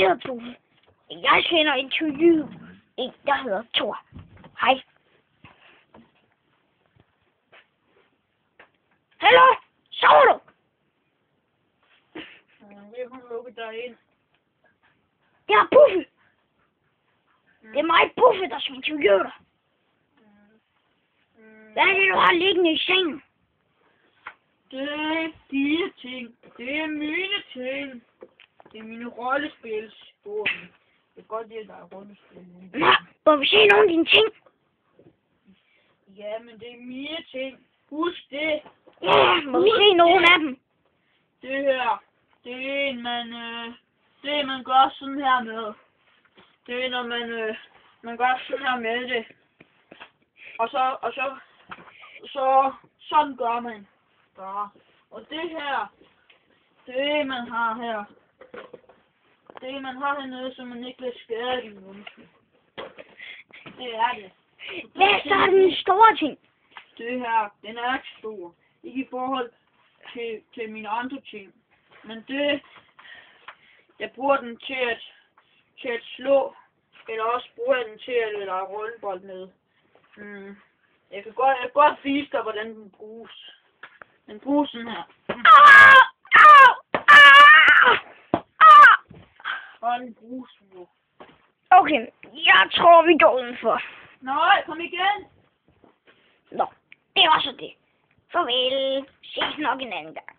hedder Tove. Jeg kender interview en, der hedder Thor. Hej. Hallo? Sover du? Jeg har lukket dig ind. Jeg er Buffy. Det er mig, Buffy, der skal interviewe dig. Hvad er det, du har liggende i sengen? Det er dine ting. Det er mine ting. Det er mine rollespil. Det er godt, at der er rollespil. Nå, må vi se nogle af dine ting? Ja, men det er mine ting. Husk det. Ja, må vi se nogle af dem? Det her, det er en, man gør sådan her med. Det er, når man gør sådan her med det. Og så sådan gør man bare. Og det her, det man har her. Det man har hernede, så man ikke bliver skadet i munden. Det er det. Hvad er så den store ting? Det her, den er ikke stor. Ikke i forhold til mine andre ting. Men det, jeg bruger den til at slå, eller også bruger jeg den til at lege rullebold med. Jeg kan godt vise dig, hvordan den bruges. Den bruges sådan her. Og den bruges nu. Okay, jeg tror, vi går udenfor. Nej, kom igen! Nå, det var så det. Farvel. Ses nok en anden gang.